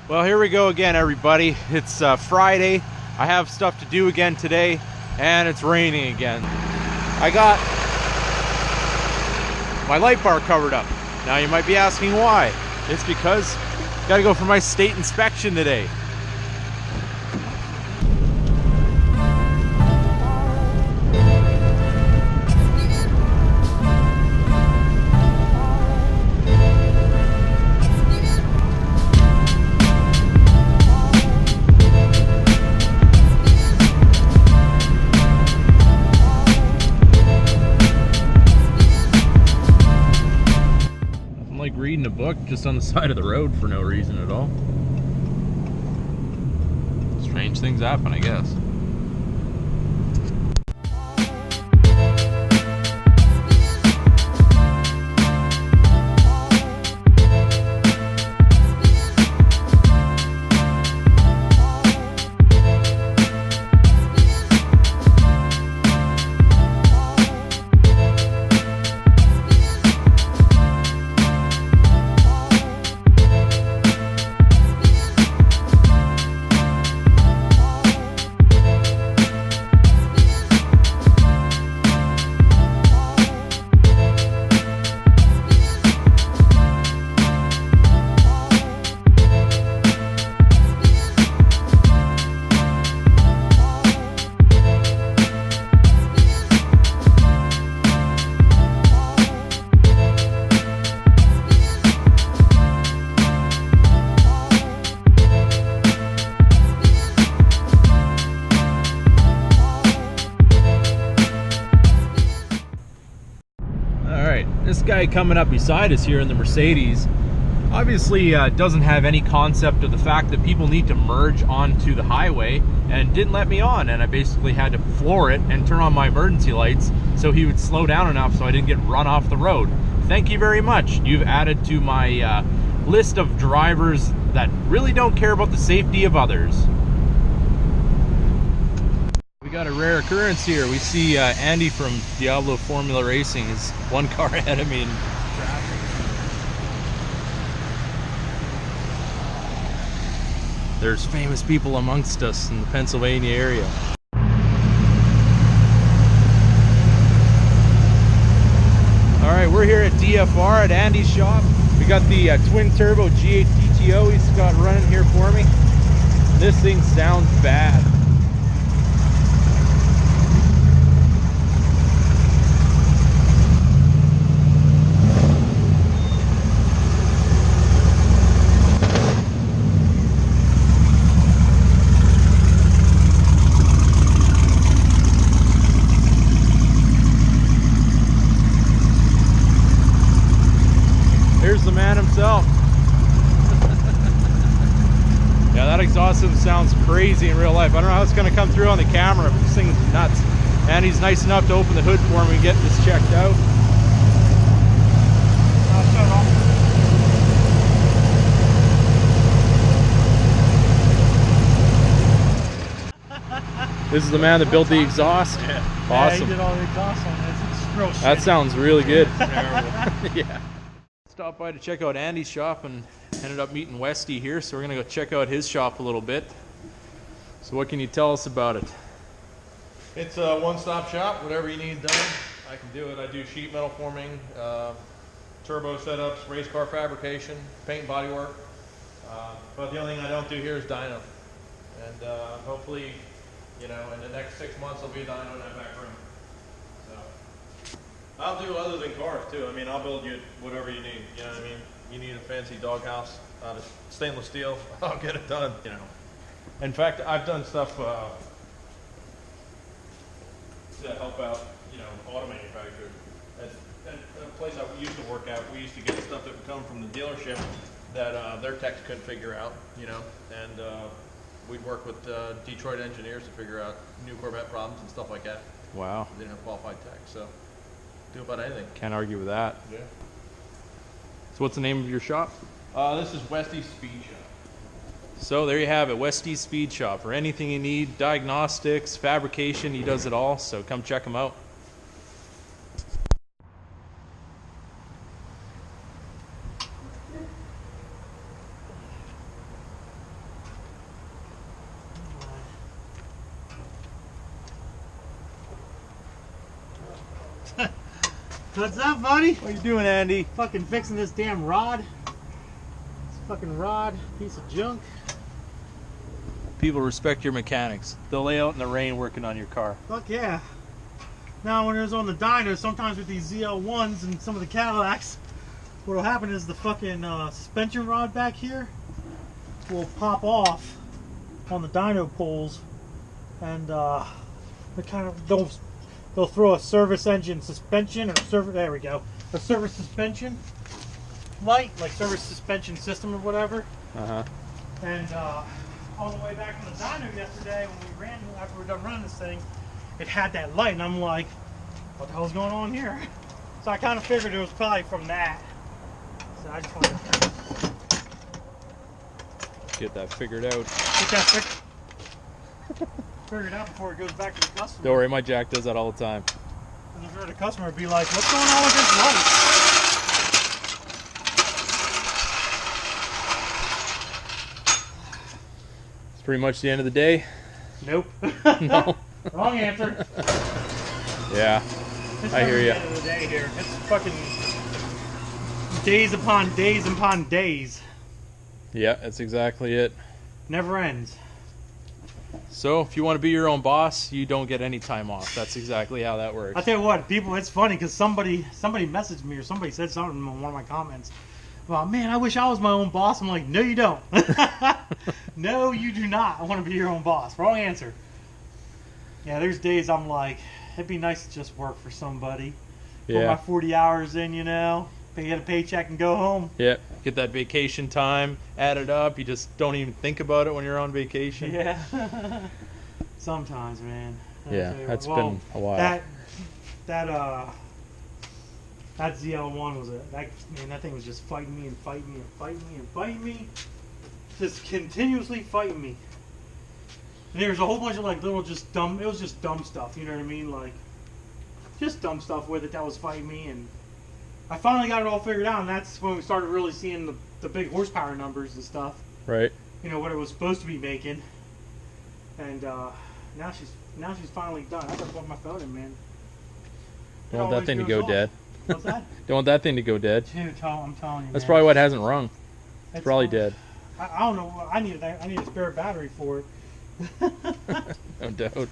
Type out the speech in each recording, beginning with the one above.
Well, here we go again, everybody. It's Friday. I have stuff to do again today, and it's raining again. I got my light bar covered up. Now you might be asking why. It's because I gotta go for my state inspection today. Reading a book just on the side of the road for no reason at all. Strange things happen, I guess. This guy coming up beside us here in the Mercedes obviously doesn't have any concept of the fact that people need to merge onto the highway, and didn't let me on, and I basically had to floor it and turn on my emergency lights so he would slow down enough so I didn't get run off the road. Thank you very much. You've added to my list of drivers that really don't care about the safety of others. We got a rare occurrence here. We see Andy from Diablo Formula Racing is one car ahead of me in traffic. There's famous people amongst us in the Pennsylvania area. All right, we're here at DFR at Andy's shop. We got the twin turbo G8 GTO he's got running here for me. This thing sounds bad. Here's the man himself. Yeah, that exhaust system sounds crazy in real life. I don't know how it's going to come through on the camera, but this thing's nuts. And he's nice enough to open the hood for me and get this checked out. This is the man that built the exhaust. Yeah. Awesome. Yeah, he did all the exhaust on this. It's real shit. That sounds really good. It's terrible. Yeah. Stopped by to check out Andy's shop and ended up meeting Westy here, so we're gonna go check out his shop a little bit. So what can you tell us about it? It's a one-stop shop. Whatever you need done, I can do it. I do sheet metal forming, turbo setups, race car fabrication, paint and body work. But the only thing I don't do here is dyno. And hopefully, you know, in the next 6 months there'll be a dyno in that back room. So I'll do other than cars too. I mean, I'll build you whatever you need. You know what I mean? You need a fancy doghouse out of stainless steel, I'll get it done. You know. In fact, I've done stuff to help out, you know, auto manufacturers. At a place I used to work at, we used to get stuff that would come from the dealership that their techs couldn't figure out, you know, and we'd work with Detroit engineers to figure out new Corvette problems and stuff like that. Wow. They didn't have qualified techs, so do about anything. Can't argue with that. Yeah. So what's the name of your shop? This is Westie Speed Shop. So there you have it, Westie Speed Shop. For anything you need, diagnostics, fabrication, he does it all. So come check him out. What's up, buddy? What you doing, Andy? Fucking fixing this damn rod. This fucking rod, piece of junk. People respect your mechanics. They'll lay out in the rain working on your car. Fuck yeah. Now, when it was on the dyno, sometimes with these ZL1s and some of the Cadillacs, what'll happen is the fucking suspension rod back here will pop off on the dyno poles, and they kind of they'll throw a service engine suspension or there we go, a service suspension light, like service suspension system or whatever. And on the way back from the dyno yesterday, when we ran after we were done running this thing, it had that light, and I'm like, what the hell's going on here? So I kind of figured it was probably from that. So I just wanted to Get that figured out. Figured out before it goes back to the customer. Don't worry, my Jack does that all the time. And I'm sure the customer would be like, what's going on with this light? It's pretty much the end of the day. Nope. No. Wrong answer. Yeah, It's I hear the ya. end of the day here. It's fucking days upon days upon days. Yeah, that's exactly it. Never ends. So if you want to be your own boss, you don't get any time off. That's exactly how that works. I tell you what, people, it's funny because somebody messaged me or somebody said something in one of my comments. Well, man, I wish I was my own boss. I'm like, no, you don't. No, you do not. I want to be your own boss. Wrong answer. Yeah, there's days I'm like, it'd be nice to just work for somebody. Put Yeah. my 40 hours in, you know, get a paycheck and go home. Yeah, get that vacation time, add it up. You just don't even think about it when you're on vacation. Yeah. Sometimes, man. I Yeah, tell you that's what. been a while. That ZL1 was that thing was just fighting me and fighting me and fighting me and fighting me. Just continuously fighting me. And there was a whole bunch of like little just dumb, it was just dumb stuff, you know what I mean? Like, just dumb stuff with it that was fighting me, and I finally got it all figured out, and that's when we started really seeing the big horsepower numbers and stuff. Right. You know, what it was supposed to be making. And now she's finally done. I gotta plug my phone in, man. Don't want that thing to go dead. What's that? Don't want that thing to go dead. Dude, I'm telling you, That's man. probably what hasn't rung. It's It's probably dead. I don't know. I need a spare battery for it. No doubt.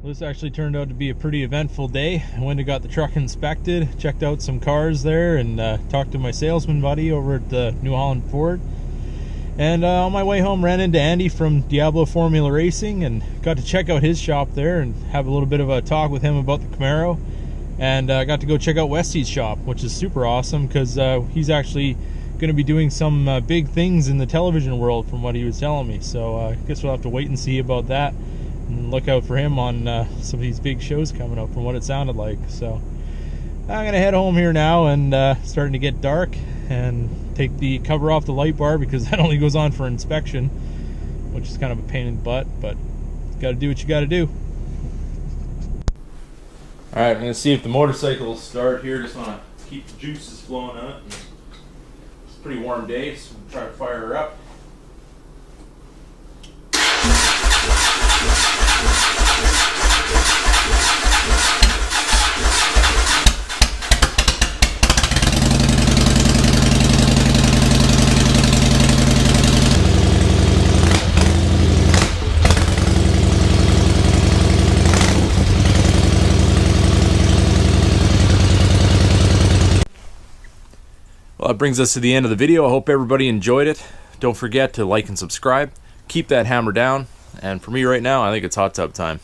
This actually turned out to be a pretty eventful day. I went and got the truck inspected, checked out some cars there, and talked to my salesman buddy over at the New Holland Ford. And on my way home, ran into Andy from Diablo Formula Racing and got to check out his shop there and have a little bit of a talk with him about the Camaro. And I got to go check out Westie's shop, which is super awesome because he's actually going to be doing some big things in the television world from what he was telling me. So I guess we'll have to wait and see about that. And look out for him on some of these big shows coming up from what it sounded like. So I'm gonna head home here now, and starting to get dark, and take the cover off the light bar because that only goes on for inspection, which is kind of a pain in the butt, but you gotta do what you gotta do. All right, I'm gonna see if the motorcycle will start here. Just wanna keep the juices flowing on it. It's a pretty warm day, so we'll try to fire her up. brings us to the end of the video. I hope everybody enjoyed it. Don't forget to like and subscribe. Keep that hammer down. And for me right now, I think it's hot tub time.